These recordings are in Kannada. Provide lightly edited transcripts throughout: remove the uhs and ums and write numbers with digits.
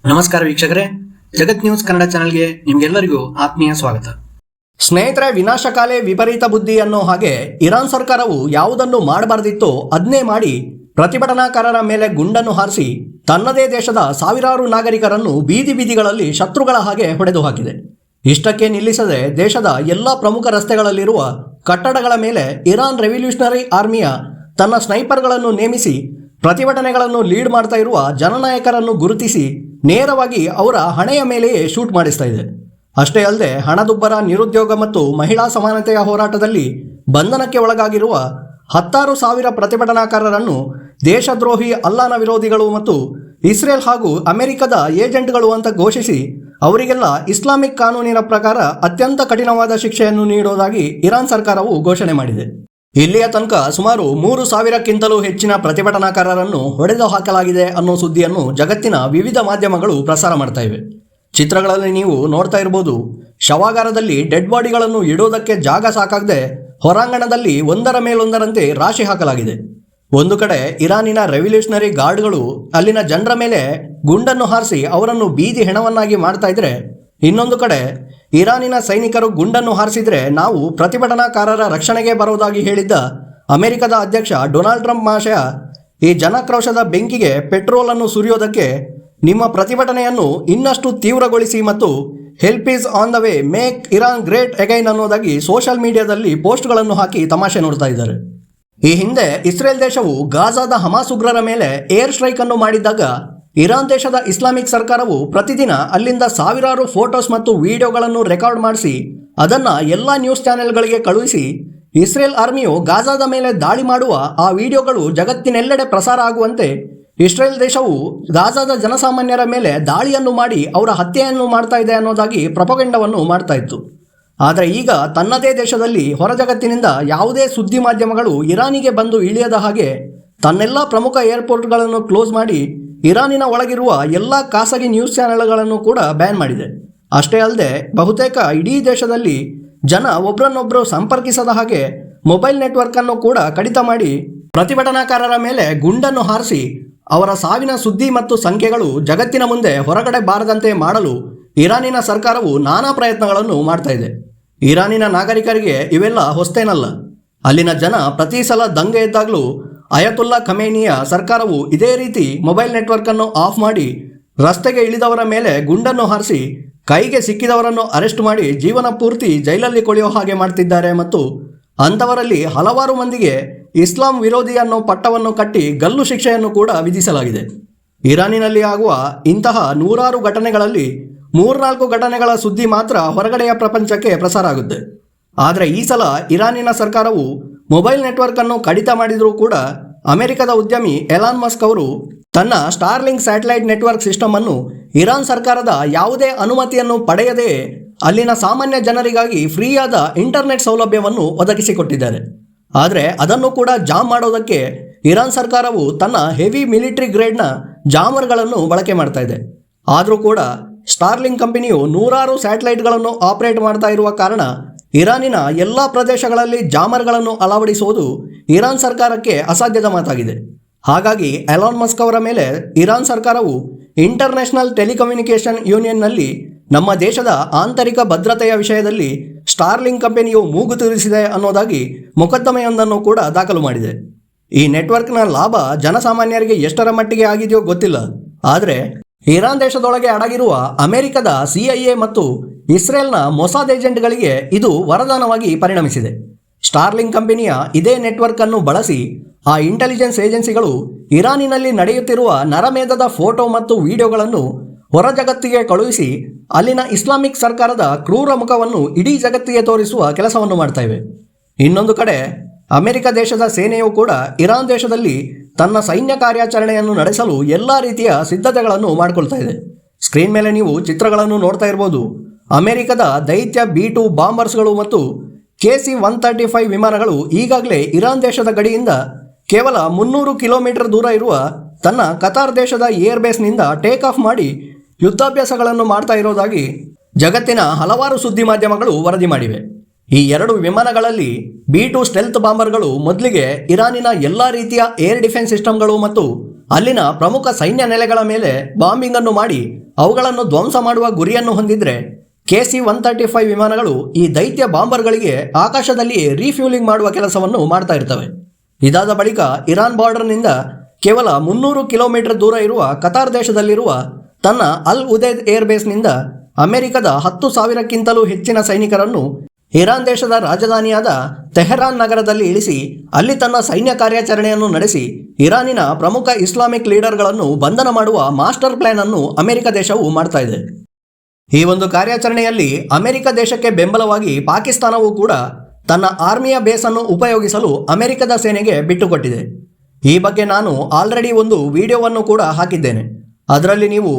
ನಮಸ್ಕಾರ ವೀಕ್ಷಕರೇ, ಜಗತ್ ನ್ಯೂಸ್ ಕನ್ನಡ ಚಾನೆಲ್ಗೆ ನಿಮ್ಗೆಲ್ಲರಿಗೂ ಆತ್ಮೀಯ ಸ್ವಾಗತ. ಸ್ನೇಹಿತರೆ, ವಿನಾಶಕಾಲೆ ವಿಪರೀತ ಬುದ್ಧಿ ಅನ್ನೋ ಹಾಗೆ ಇರಾನ್ ಸರ್ಕಾರವು ಯಾವುದನ್ನು ಮಾಡಬಾರ್ದಿತ್ತೋ ಅದನ್ನೇ ಮಾಡಿ ಪ್ರತಿಭಟನಾಕಾರರ ಮೇಲೆ ಗುಂಡನ್ನು ಹಾರಿಸಿ ತನ್ನದೇ ದೇಶದ ಸಾವಿರಾರು ನಾಗರಿಕರನ್ನು ಬೀದಿ ಬೀದಿಗಳಲ್ಲಿ ಶತ್ರುಗಳ ಹಾಗೆ ಹೊಡೆದು ಹಾಕಿದೆ. ಇಷ್ಟಕ್ಕೆ ನಿಲ್ಲಿಸದೆ ದೇಶದ ಎಲ್ಲ ಪ್ರಮುಖ ರಸ್ತೆಗಳಲ್ಲಿರುವ ಕಟ್ಟಡಗಳ ಮೇಲೆ ಇರಾನ್ ರೆವಲ್ಯೂಷನರಿ ಆರ್ಮಿಯ ತನ್ನ ಸ್ನೈಪರ್ಗಳನ್ನು ನೇಮಿಸಿ ಪ್ರತಿಭಟನೆಗಳನ್ನು ಲೀಡ್ ಮಾಡ್ತಾ ಇರುವ ಜನನಾಯಕರನ್ನು ಗುರುತಿಸಿ ನೇರವಾಗಿ ಅವರ ಹಣೆಯ ಮೇಲೆಯೇ ಶೂಟ್ ಮಾಡಿಸ್ತಾ ಇದೆ. ಅಷ್ಟೇ ಅಲ್ಲದೆ ಹಣದುಬ್ಬರ, ನಿರುದ್ಯೋಗ ಮತ್ತು ಮಹಿಳಾ ಸಮಾನತೆಯ ಹೋರಾಟದಲ್ಲಿ ಬಂಧನಕ್ಕೆ ಒಳಗಾಗಿರುವ 10,000 ಪ್ರತಿಭಟನಾಕಾರರನ್ನು ದೇಶದ್ರೋಹಿ, ಅಲ್ಲಾನ ವಿರೋಧಿಗಳು ಮತ್ತು ಇಸ್ರೇಲ್ ಹಾಗೂ ಅಮೆರಿಕದ ಏಜೆಂಟ್ಗಳು ಅಂತ ಘೋಷಿಸಿ ಅವರಿಗೆಲ್ಲ ಇಸ್ಲಾಮಿಕ್ ಕಾನೂನಿನ ಪ್ರಕಾರ ಅತ್ಯಂತ ಕಠಿಣವಾದ ಶಿಕ್ಷೆಯನ್ನು ನೀಡುವುದಾಗಿ ಇರಾನ್ ಸರ್ಕಾರವು ಘೋಷಣೆ ಮಾಡಿದೆ. ಇಲ್ಲಿಯ ತನಕ ಸುಮಾರು 3,000ಕ್ಕಿಂತಲೂ ಹೆಚ್ಚಿನ ಪ್ರತಿಭಟನಾಕಾರರನ್ನು ಹೊಡೆದು ಹಾಕಲಾಗಿದೆ ಅನ್ನೋ ಸುದ್ದಿಯನ್ನು ಜಗತ್ತಿನ ವಿವಿಧ ಮಾಧ್ಯಮಗಳು ಪ್ರಸಾರ ಮಾಡ್ತಾ ಇವೆ. ಚಿತ್ರಗಳಲ್ಲಿ ನೀವು ನೋಡ್ತಾ ಇರ್ಬೋದು, ಶವಾಗಾರದಲ್ಲಿ ಡೆಡ್ ಬಾಡಿಗಳನ್ನು ಇಡೋದಕ್ಕೆ ಜಾಗ ಸಾಕಾಗದೆ ಹೊರಾಂಗಣದಲ್ಲಿ ಒಂದರ ಮೇಲೊಂದರಂತೆ ರಾಶಿ ಹಾಕಲಾಗಿದೆ. ಒಂದು ಕಡೆ ಇರಾನಿನ ರೆವಲ್ಯೂಷನರಿ ಗಾರ್ಡ್ಗಳು ಅಲ್ಲಿನ ಜನರ ಮೇಲೆ ಗುಂಡನ್ನು ಹಾರಿಸಿ ಅವರನ್ನು ಬೀದಿ ಹೆಣವನ್ನಾಗಿ ಮಾಡ್ತಾ ಇದ್ರೆ, ಇನ್ನೊಂದು ಕಡೆ ಇರಾನಿನ ಸೈನಿಕರು ಗುಂಡನ್ನು ಹಾರಿಸಿದ್ರೆ ನಾವು ಪ್ರತಿಭಟನಾಕಾರರ ರಕ್ಷಣೆಗೆ ಬರೋದಾಗಿ ಹೇಳಿದ್ದ ಅಮೆರಿಕದ ಅಧ್ಯಕ್ಷ ಡೊನಾಲ್ಡ್ ಟ್ರಂಪ್ ಮಹಾಶಯ ಈ ಜನಾಕ್ರೋಶದ ಬೆಂಕಿಗೆ ಪೆಟ್ರೋಲ್ ಅನ್ನು ಸುರಿಯೋದಕ್ಕೆ ನಿಮ್ಮ ಪ್ರತಿಭಟನೆಯನ್ನು ಇನ್ನಷ್ಟು ತೀವ್ರಗೊಳಿಸಿ ಮತ್ತು help is on the way, make Iran great again ಅನ್ನೋದಾಗಿ ಸೋಷಿಯಲ್ ಮೀಡಿಯಾದಲ್ಲಿ ಪೋಸ್ಟ್ಗಳನ್ನು ಹಾಕಿ ತಮಾಷೆ ನೋಡ್ತಾ ಇದ್ದಾರೆ. ಈ ಹಿಂದೆ ಇಸ್ರೇಲ್ ದೇಶವು ಗಾಜಾದ ಹಮಾಸ್ ಉಗ್ರರ ಮೇಲೆ ಏರ್ ಸ್ಟ್ರೈಕ್ ಅನ್ನು ಮಾಡಿದ್ದಾಗ ಇರಾನ್ ದೇಶದ ಇಸ್ಲಾಮಿಕ್ ಸರ್ಕಾರವು ಪ್ರತಿದಿನ ಅಲ್ಲಿಂದ ಸಾವಿರಾರು ಫೋಟೋಸ್ ಮತ್ತು ವಿಡಿಯೋಗಳನ್ನು ರೆಕಾರ್ಡ್ ಮಾಡಿಸಿ ಅದನ್ನು ಎಲ್ಲ ನ್ಯೂಸ್ ಚಾನೆಲ್ಗಳಿಗೆ ಕಳುಹಿಸಿ ಇಸ್ರೇಲ್ ಆರ್ಮಿಯು ಗಾಜಾದ ಮೇಲೆ ದಾಳಿ ಮಾಡುವ ಆ ವಿಡಿಯೋಗಳು ಜಗತ್ತಿನೆಲ್ಲೆಡೆ ಪ್ರಸಾರ ಆಗುವಂತೆ ಇಸ್ರೇಲ್ ದೇಶವು ಗಾಜಾದ ಜನಸಾಮಾನ್ಯರ ಮೇಲೆ ದಾಳಿಯನ್ನು ಮಾಡಿ ಅವರ ಹತ್ಯೆಯನ್ನು ಮಾಡ್ತಾ ಇದೆ ಅನ್ನೋದಾಗಿ ಪ್ರಪಗಂಡವನ್ನು ಮಾಡ್ತಾ ಇತ್ತು. ಆದರೆ ಈಗ ತನ್ನದೇ ದೇಶದಲ್ಲಿ ಹೊರ ಜಗತ್ತಿನಿಂದ ಯಾವುದೇ ಸುದ್ದಿ ಮಾಧ್ಯಮಗಳು ಇರಾನಿಗೆ ಬಂದು ಇಳಿಯದ ಹಾಗೆ ತನ್ನೆಲ್ಲ ಪ್ರಮುಖ ಏರ್ಪೋರ್ಟ್ಗಳನ್ನು ಕ್ಲೋಸ್ ಮಾಡಿ ಇರಾನಿನ ಒಳಗಿರುವ ಎಲ್ಲ ಖಾಸಗಿ ನ್ಯೂಸ್ ಚಾನೆಲ್ಗಳನ್ನು ಕೂಡ ಬ್ಯಾನ್ ಮಾಡಿದೆ. ಅಷ್ಟೇ ಅಲ್ಲದೆ ಬಹುತೇಕ ಇಡೀ ದೇಶದಲ್ಲಿ ಜನ ಒಬ್ಬರನ್ನೊಬ್ಬರು ಸಂಪರ್ಕಿಸದ ಹಾಗೆ ಮೊಬೈಲ್ ನೆಟ್ವರ್ಕನ್ನು ಕೂಡ ಕಡಿತ ಮಾಡಿ ಪ್ರತಿಭಟನಾಕಾರರ ಮೇಲೆ ಗುಂಡನ್ನು ಹಾರಿಸಿ ಅವರ ಸಾವಿನ ಸುದ್ದಿ ಮತ್ತು ಸಂಖ್ಯೆಗಳು ಜಗತ್ತಿನ ಮುಂದೆ ಹೊರಗಡೆ ಬಾರದಂತೆ ಮಾಡಲು ಇರಾನಿನ ಸರ್ಕಾರವು ನಾನಾ ಪ್ರಯತ್ನಗಳನ್ನು ಮಾಡ್ತಾ ಇದೆ. ಇರಾನಿನ ನಾಗರಿಕರಿಗೆ ಇವೆಲ್ಲ ಹೊಸ್ತೇನಲ್ಲ. ಅಲ್ಲಿನ ಜನ ಪ್ರತಿ ಸಲ ದಂಗೆ ಎದ್ದಾಗಲೂ ಅಯತುಲ್ಲಾ ಖಮೇನಿಯ ಸರ್ಕಾರವು ಇದೇ ರೀತಿ ಮೊಬೈಲ್ ನೆಟ್ವರ್ಕನ್ನು ಆಫ್ ಮಾಡಿ ರಸ್ತೆಗೆ ಇಳಿದವರ ಮೇಲೆ ಗುಂಡನ್ನು ಹಾರಿಸಿ ಕೈಗೆ ಸಿಕ್ಕಿದವರನ್ನು ಅರೆಸ್ಟ್ ಮಾಡಿ ಜೀವನ ಪೂರ್ತಿ ಜೈಲಲ್ಲಿ ಕೊಳೆಯೋ ಹಾಗೆ ಮಾಡ್ತಿದ್ದಾರೆ ಮತ್ತು ಅಂಥವರಲ್ಲಿ ಹಲವಾರು ಮಂದಿಗೆ ಇಸ್ಲಾಂ ವಿರೋಧಿ ಅನ್ನೋ ಪಟ್ಟವನ್ನು ಕಟ್ಟಿ ಗಲ್ಲು ಶಿಕ್ಷೆಯನ್ನು ಕೂಡ ವಿಧಿಸಲಾಗಿದೆ. ಇರಾನಿನಲ್ಲಿ ಆಗುವ ಇಂತಹ ನೂರಾರು ಘಟನೆಗಳಲ್ಲಿ 3-4 ಘಟನೆಗಳ ಸುದ್ದಿ ಮಾತ್ರ ಹೊರಗಡೆಯ ಪ್ರಪಂಚಕ್ಕೆ ಪ್ರಸಾರ ಆಗುತ್ತೆ. ಆದರೆ ಈ ಸಲ ಇರಾನಿನ ಸರ್ಕಾರವು ಮೊಬೈಲ್ ನೆಟ್ವರ್ಕ್ ಅನ್ನು ಕಡಿತ ಮಾಡಿದರೂ ಕೂಡ ಅಮೆರಿಕದ ಉದ್ಯಮಿ ಎಲಾನ್ ಮಸ್ಕ್ ಅವರು ತನ್ನ ಸ್ಟಾರ್ಲಿಂಕ್ ಸ್ಯಾಟಲೈಟ್ ನೆಟ್ವರ್ಕ್ ಸಿಸ್ಟಮ್ ಅನ್ನು ಇರಾನ್ ಸರ್ಕಾರದ ಯಾವುದೇ ಅನುಮತಿಯನ್ನು ಪಡೆಯದೇ ಅಲ್ಲಿನ ಸಾಮಾನ್ಯ ಜನರಿಗಾಗಿ ಫ್ರೀಯಾದ ಇಂಟರ್ನೆಟ್ ಸೌಲಭ್ಯವನ್ನು ಒದಗಿಸಿಕೊಟ್ಟಿದ್ದಾರೆ. ಆದರೆ ಅದನ್ನು ಕೂಡ ಜಾಮ್ ಮಾಡೋದಕ್ಕೆ ಇರಾನ್ ಸರ್ಕಾರವು ತನ್ನ ಹೆವಿ ಮಿಲಿಟರಿ ಗ್ರೇಡ್ನ ಜಾಮರ್ಗಳನ್ನು ಬಳಕೆ ಮಾಡ್ತಾ ಇದೆ. ಆದರೂ ಕೂಡ ಸ್ಟಾರ್ಲಿಂಕ್ ಕಂಪನಿಯು ನೂರಾರು ಸ್ಯಾಟಲೈಟ್ಗಳನ್ನು ಆಪರೇಟ್ ಮಾಡ್ತಾ ಇರುವ ಕಾರಣ ಇರಾನಿನ ಎಲ್ಲ ಪ್ರದೇಶಗಳಲ್ಲಿ ಜಾಮರ್ಗಳನ್ನು ಅಳವಡಿಸುವುದು ಇರಾನ್ ಸರ್ಕಾರಕ್ಕೆ ಅಸಾಧ್ಯದ ಮಾತಾಗಿದೆ. ಹಾಗಾಗಿ ಎಲಾನ್ ಮಸ್ಕ್ ಅವರ ಮೇಲೆ ಇರಾನ್ ಸರ್ಕಾರವು ಇಂಟರ್ನ್ಯಾಷನಲ್ ಟೆಲಿಕಮ್ಯುನಿಕೇಷನ್ ಯೂನಿಯನ್ನಲ್ಲಿ ನಮ್ಮ ದೇಶದ ಆಂತರಿಕ ಭದ್ರತೆಯ ವಿಷಯದಲ್ಲಿ ಸ್ಟಾರ್ಲಿಂಕ್ ಕಂಪನಿಯು ಮೂಗು ತೂರಿಸಿದೆ ಅನ್ನೋದಾಗಿ ಮೊಕದ್ದಮೆಯೊಂದನ್ನು ಕೂಡ ದಾಖಲು ಮಾಡಿದೆ. ಈ ನೆಟ್ವರ್ಕ್ನ ಲಾಭ ಜನಸಾಮಾನ್ಯರಿಗೆ ಎಷ್ಟರ ಮಟ್ಟಿಗೆ ಆಗಿದೆಯೋ ಗೊತ್ತಿಲ್ಲ. ಆದರೆ ಇರಾನ್ ದೇಶದೊಳಗೆ ಅಡಗಿರುವ ಅಮೆರಿಕದ CIA ಮತ್ತು ಇಸ್ರೇಲ್ನ ಮೊಸಾದ್ ಏಜೆಂಟ್ಗಳಿಗೆ ಇದು ವರದಾನವಾಗಿ ಪರಿಣಮಿಸಿದೆ. ಸ್ಟಾರ್ಲಿಂಕ್ ಕಂಪನಿಯ ಇದೇ ನೆಟ್ವರ್ಕ್ ಅನ್ನು ಬಳಸಿ ಆ ಇಂಟೆಲಿಜೆನ್ಸ್ ಏಜೆನ್ಸಿಗಳು ಇರಾನಿನಲ್ಲಿ ನಡೆಯುತ್ತಿರುವ ನರಮೇಧದ ಫೋಟೋ ಮತ್ತು ವಿಡಿಯೋಗಳನ್ನು ಹೊರ ಜಗತ್ತಿಗೆ ಕಳುಹಿಸಿ ಅಲ್ಲಿನ ಇಸ್ಲಾಮಿಕ್ ಸರ್ಕಾರದ ಕ್ರೂರ ಮುಖವನ್ನು ಇಡೀ ಜಗತ್ತಿಗೆ ತೋರಿಸುವ ಕೆಲಸವನ್ನು ಮಾಡ್ತಾ ಇವೆ. ಇನ್ನೊಂದು ಕಡೆ ಅಮೆರಿಕ ದೇಶದ ಸೇನೆಯು ಕೂಡ ಇರಾನ್ ದೇಶದಲ್ಲಿ ತನ್ನ ಸೈನ್ಯ ಕಾರ್ಯಾಚರಣೆಯನ್ನು ನಡೆಸಲು ಎಲ್ಲ ರೀತಿಯ ಸಿದ್ಧತೆಗಳನ್ನು ಮಾಡಿಕೊಳ್ತಾ ಇದೆ. ಸ್ಕ್ರೀನ್ ಮೇಲೆ ನೀವು ಚಿತ್ರಗಳನ್ನು ನೋಡ್ತಾ ಇರ್ಬೋದು. ಅಮೆರಿಕದ ದೈತ್ಯ B-2 ಬಾಂಬರ್ಸ್ಗಳು ಮತ್ತು KC-135 ವಿಮಾನಗಳು ಈಗಾಗಲೇ ಇರಾನ್ ದೇಶದ ಗಡಿಯಿಂದ ಕೇವಲ 300 ಕಿಲೋಮೀಟರ್ ದೂರ ಇರುವ ತನ್ನ ಕತಾರ್ ದೇಶದ ಏರ್ಬೇಸ್ನಿಂದ ಟೇಕ್ ಆಫ್ ಮಾಡಿ ಯುದ್ಧಾಭ್ಯಾಸಗಳನ್ನು ಮಾಡ್ತಾ ಇರೋದಾಗಿ ಜಗತ್ತಿನ ಹಲವಾರು ಸುದ್ದಿ ಮಾಧ್ಯಮಗಳು ವರದಿ ಮಾಡಿವೆ. ಈ 2 ವಿಮಾನಗಳಲ್ಲಿ B-2 ಸ್ಟೆಲ್ತ್ ಬಾಂಬರ್ಗಳು ಮೊದಲಿಗೆ ಇರಾನಿನ ಎಲ್ಲ ರೀತಿಯ ಏರ್ ಡಿಫೆನ್ಸ್ ಸಿಸ್ಟಮ್ಗಳು ಮತ್ತು ಅಲ್ಲಿನ ಪ್ರಮುಖ ಸೈನ್ಯ ನೆಲೆಗಳ ಮೇಲೆ ಬಾಂಬಿಂಗ್ ಅನ್ನು ಮಾಡಿ ಅವುಗಳನ್ನು ಧ್ವಂಸ ಮಾಡುವ ಗುರಿಯನ್ನು ಹೊಂದಿದ್ರೆ KC-135 ವಿಮಾನಗಳು ಈ ದೈತ್ಯ ಬಾಂಬರ್ಗಳಿಗೆ ಆಕಾಶದಲ್ಲಿ ರೀಫ್ಯೂಲಿಂಗ್ ಮಾಡುವ ಕೆಲಸವನ್ನು ಮಾಡ್ತಾ ಇರ್ತವೆ. ಇದಾದ ಬಳಿಕ ಇರಾನ್ ಬಾರ್ಡರ್ನಿಂದ ಕೇವಲ 300 ಕಿಲೋಮೀಟರ್ ದೂರ ಇರುವ ಕತಾರ್ ದೇಶದಲ್ಲಿರುವ ತನ್ನ ಅಲ್ ಉದೈದ್ ಏರ್ಬೇಸ್ನಿಂದ ಅಮೆರಿಕದ 10,000ಕ್ಕಿಂತಲೂ ಹೆಚ್ಚಿನ ಸೈನಿಕರನ್ನು ಇರಾನ್ ದೇಶದ ರಾಜಧಾನಿಯಾದ ತೆಹರಾನ್ ನಗರದಲ್ಲಿ ಇಳಿಸಿ ಅಲ್ಲಿ ತನ್ನ ಸೈನ್ಯ ಕಾರ್ಯಾಚರಣೆಯನ್ನು ನಡೆಸಿ ಇರಾನಿನ ಪ್ರಮುಖ ಇಸ್ಲಾಮಿಕ್ ಲೀಡರ್ಗಳನ್ನು ಬಂಧನ ಮಾಡುವ ಮಾಸ್ಟರ್ ಪ್ಲಾನ್ ಅನ್ನು ಅಮೆರಿಕ ದೇಶವು ಮಾಡ್ತಾ ಇದೆ. ಈ ಒಂದು ಕಾರ್ಯಾಚರಣೆಯಲ್ಲಿ ಅಮೆರಿಕ ದೇಶಕ್ಕೆ ಬೆಂಬಲವಾಗಿ ಪಾಕಿಸ್ತಾನವೂ ಕೂಡ ತನ್ನ ಆರ್ಮಿಯ ಬೇಸನ್ನು ಉಪಯೋಗಿಸಲು ಅಮೆರಿಕದ ಸೇನೆಗೆ ಬಿಟ್ಟುಕೊಟ್ಟಿದೆ. ಈ ಬಗ್ಗೆ ನಾನು ಆಲ್ರೆಡಿ ಒಂದು ವಿಡಿಯೋವನ್ನು ಕೂಡ ಹಾಕಿದ್ದೇನೆ. ಅದರಲ್ಲಿ ನೀವು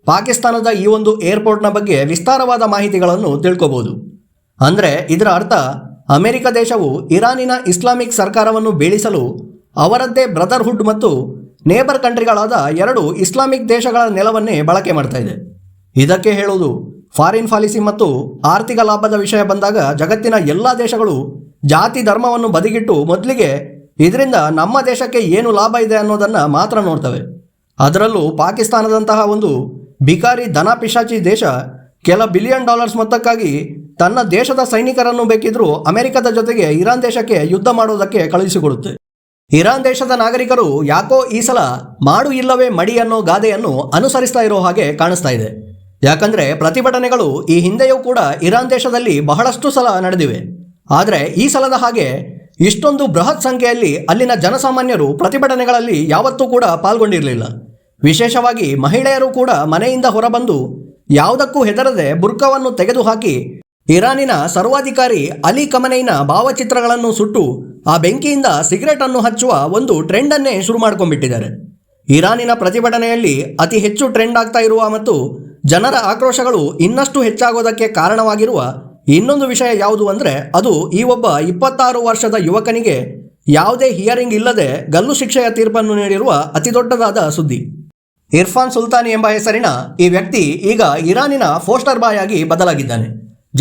ಪಾಕಿಸ್ತಾನದ ಈ ಒಂದು ಏರ್ಪೋರ್ಟ್ನ ಬಗ್ಗೆ ವಿಸ್ತಾರವಾದ ಮಾಹಿತಿಗಳನ್ನು ತಿಳ್ಕೋಬಹುದು. ಅಂದರೆ ಇದರ ಅರ್ಥ ಅಮೆರಿಕ ದೇಶವು ಇರಾನಿನ ಇಸ್ಲಾಮಿಕ್ ಸರ್ಕಾರವನ್ನು ಬೀಳಿಸಲು ಅವರದ್ದೇ ಬ್ರದರ್ಹುಡ್ ಮತ್ತು ನೇಬರ್ ಕಂಟ್ರಿಗಳಾದ 2 ಇಸ್ಲಾಮಿಕ್ ದೇಶಗಳ ನೆಲವನ್ನೇ ಬಳಕೆ ಮಾಡ್ತಾ ಇದೆ. ಇದಕ್ಕೆ ಹೇಳುವುದು ಫಾರಿನ್ ಪಾಲಿಸಿ ಮತ್ತು ಆರ್ಥಿಕ ಲಾಭದ ವಿಷಯ ಬಂದಾಗ ಜಗತ್ತಿನ ಎಲ್ಲ ದೇಶಗಳು ಜಾತಿ ಧರ್ಮವನ್ನು ಬದಿಗಿಟ್ಟು ಮೊದಲಿಗೆ ಇದರಿಂದ ನಮ್ಮ ದೇಶಕ್ಕೆ ಏನು ಲಾಭ ಇದೆ ಅನ್ನೋದನ್ನು ಮಾತ್ರ ನೋಡ್ತವೆ. ಅದರಲ್ಲೂ ಪಾಕಿಸ್ತಾನದಂತಹ ಒಂದು ಬಿಕಾರಿ ದನ ಪಿಶಾಚಿ ದೇಶ ಕೆಲ $ಬಿಲಿಯನ್ ಮೊತ್ತಕ್ಕಾಗಿ ತನ್ನ ದೇಶದ ಸೈನಿಕರನ್ನು ಬೇಕಿದ್ರೂ ಅಮೆರಿಕದ ಜೊತೆಗೆ ಇರಾನ್ ದೇಶಕ್ಕೆ ಯುದ್ಧ ಮಾಡೋದಕ್ಕೆ ಕಳುಹಿಸಿಕೊಡುತ್ತೆ. ಇರಾನ್ ದೇಶದ ನಾಗರಿಕರು ಯಾಕೋ ಈ ಸಲ ಮಾಡು ಇಲ್ಲವೇ ಮಡಿ ಅನ್ನೋ ಗಾದೆಯನ್ನು ಅನುಸರಿಸ್ತಾ ಇರೋ ಹಾಗೆ ಕಾಣಿಸ್ತಾ ಇದೆ. ಯಾಕಂದರೆ ಪ್ರತಿಭಟನೆಗಳು ಈ ಹಿಂದೆಯೂ ಕೂಡ ಇರಾನ್ ದೇಶದಲ್ಲಿ ಬಹಳಷ್ಟು ಸಲ ನಡೆದಿವೆ. ಆದರೆ ಈ ಸಲದ ಹಾಗೆ ಇಷ್ಟೊಂದು ಬೃಹತ್ ಸಂಖ್ಯೆಯಲ್ಲಿ ಅಲ್ಲಿನ ಜನಸಾಮಾನ್ಯರು ಪ್ರತಿಭಟನೆಗಳಲ್ಲಿ ಯಾವತ್ತೂ ಕೂಡ ಪಾಲ್ಗೊಂಡಿರಲಿಲ್ಲ. ವಿಶೇಷವಾಗಿ ಮಹಿಳೆಯರು ಕೂಡ ಮನೆಯಿಂದ ಹೊರಬಂದು ಯಾವುದಕ್ಕೂ ಹೆದರದೆ ಬುರ್ಕವನ್ನು ತೆಗೆದುಹಾಕಿ ಇರಾನಿನ ಸರ್ವಾಧಿಕಾರಿ ಅಲಿ ಖಮನೈನ ಭಾವಚಿತ್ರಗಳನ್ನು ಸುಟ್ಟು ಆ ಬೆಂಕಿಯಿಂದ ಸಿಗರೆಟ್ ಅನ್ನು ಹಚ್ಚುವ ಒಂದು ಟ್ರೆಂಡನ್ನೇ ಶುರು ಮಾಡ್ಕೊಂಡ್ಬಿಟ್ಟಿದ್ದಾರೆ. ಇರಾನಿನ ಪ್ರತಿಭಟನೆಯಲ್ಲಿ ಅತಿ ಹೆಚ್ಚು ಟ್ರೆಂಡ್ ಆಗ್ತಾ ಇರುವ ಮತ್ತು ಜನರ ಆಕ್ರೋಶಗಳು ಇನ್ನಷ್ಟು ಹೆಚ್ಚಾಗೋದಕ್ಕೆ ಕಾರಣವಾಗಿರುವ ಇನ್ನೊಂದು ವಿಷಯ ಯಾವುದು ಅಂದರೆ ಅದು ಈ ಒಬ್ಬ 26 ವರ್ಷದ ಯುವಕನಿಗೆ ಯಾವುದೇ ಹಿಯರಿಂಗ್ ಇಲ್ಲದೆ ಗಲ್ಲು ಶಿಕ್ಷೆಯ ತೀರ್ಪನ್ನು ನೀಡಿರುವ ಅತಿದೊಡ್ಡದಾದ ಸುದ್ದಿ. ಇರ್ಫಾನ್ ಸುಲ್ತಾನಿ ಎಂಬ ಹೆಸರಿನ ಈ ವ್ಯಕ್ತಿ ಈಗ ಇರಾನಿನ ಪೋಸ್ಟರ್ ಬಾಯ್ ಆಗಿ ಬದಲಾಗಿದ್ದಾನೆ.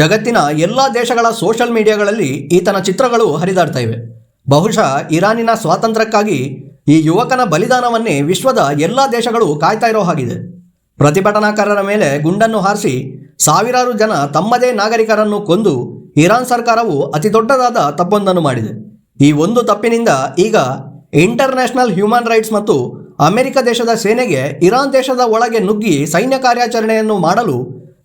ಜಗತ್ತಿನ ಎಲ್ಲ ದೇಶಗಳ ಸೋಷಿಯಲ್ ಮೀಡಿಯಾಗಳಲ್ಲಿ ಈತನ ಚಿತ್ರಗಳು ಹರಿದಾಡ್ತಾ ಇವೆ. ಬಹುಶಃ ಇರಾನಿನ ಸ್ವಾತಂತ್ರ್ಯಕ್ಕಾಗಿ ಈ ಯುವಕನ ಬಲಿದಾನವನ್ನೇ ವಿಶ್ವದ ಎಲ್ಲ ದೇಶಗಳು ಕಾಯ್ತಾ ಇರೋ ಹಾಗಿದೆ. ಪ್ರತಿಭಟನಾಕಾರರ ಮೇಲೆ ಗುಂಡನ್ನು ಹಾರಿಸಿ ಸಾವಿರಾರು ಜನ ತಮ್ಮದೇ ನಾಗರಿಕರನ್ನು ಕೊಂದು ಇರಾನ್ ಸರ್ಕಾರವು ಅತಿ ದೊಡ್ಡದಾದ ತಪ್ಪೊಂದನ್ನು ಮಾಡಿದೆ. ಈ ಒಂದು ತಪ್ಪಿನಿಂದ ಈಗ ಇಂಟರ್ನ್ಯಾಷನಲ್ ಹ್ಯೂಮನ್ ರೈಟ್ಸ್ ಮತ್ತು ಅಮೆರಿಕ ದೇಶದ ಸೇನೆಗೆ ಇರಾನ್ ದೇಶದ ಒಳಗೆ ನುಗ್ಗಿ ಸೈನ್ಯ ಕಾರ್ಯಾಚರಣೆಯನ್ನು ಮಾಡಲು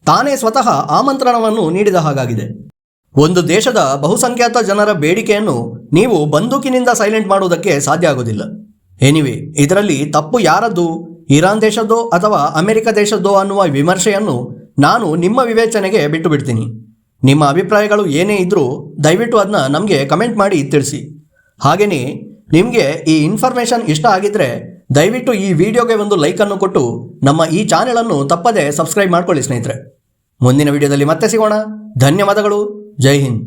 ತಾನೇ ಸ್ವತಃ ಆಮಂತ್ರಣವನ್ನು ನೀಡಿದ ಹಾಗಾಗಿದೆ. ಒಂದು ದೇಶದ ಬಹುಸಂಖ್ಯಾತ ಜನರ ಬೇಡಿಕೆಯನ್ನು ನೀವು ಬಂದೂಕಿನಿಂದ ಸೈಲೆಂಟ್ ಮಾಡುವುದಕ್ಕೆ ಸಾಧ್ಯ ಆಗೋದಿಲ್ಲ. ಎನಿವೆ, ಇದರಲ್ಲಿ ತಪ್ಪು ಯಾರದ್ದು, ಇರಾನ್ ದೇಶದ್ದೋ ಅಥವಾ ಅಮೆರಿಕ ದೇಶದ್ದೋ ಅನ್ನುವ ವಿಮರ್ಶೆಯನ್ನು ನಾನು ನಿಮ್ಮ ವಿವೇಚನೆಗೆ ಬಿಟ್ಟು ಬಿಡ್ತೀನಿ. ನಿಮ್ಮ ಅಭಿಪ್ರಾಯಗಳು ಏನೇ ಇದ್ದರೂ ದಯವಿಟ್ಟು ಅದನ್ನ ನಮಗೆ ಕಮೆಂಟ್ ಮಾಡಿ ತಿಳಿಸಿ. ಹಾಗೆಯೇ ನಿಮಗೆ ಈ ಇನ್ಫಾರ್ಮೇಷನ್ ಇಷ್ಟ ಆಗಿದ್ದರೆ ದಯವಿಟ್ಟು ಈ ವಿಡಿಯೋಗೆ ಒಂದು ಲೈಕನ್ನು ಕೊಟ್ಟು ನಮ್ಮ ಈ ಚಾನೆಲನ್ನು ತಪ್ಪದೇ ಸಬ್ಸ್ಕ್ರೈಬ್ ಮಾಡ್ಕೊಳ್ಳಿ ಸ್ನೇಹಿತರೆ. ಮುಂದಿನ ವಿಡಿಯೋದಲ್ಲಿ ಮತ್ತೆ ಸಿಗೋಣ. ಧನ್ಯವಾದಗಳು. ಜೈ ಹಿಂದ್.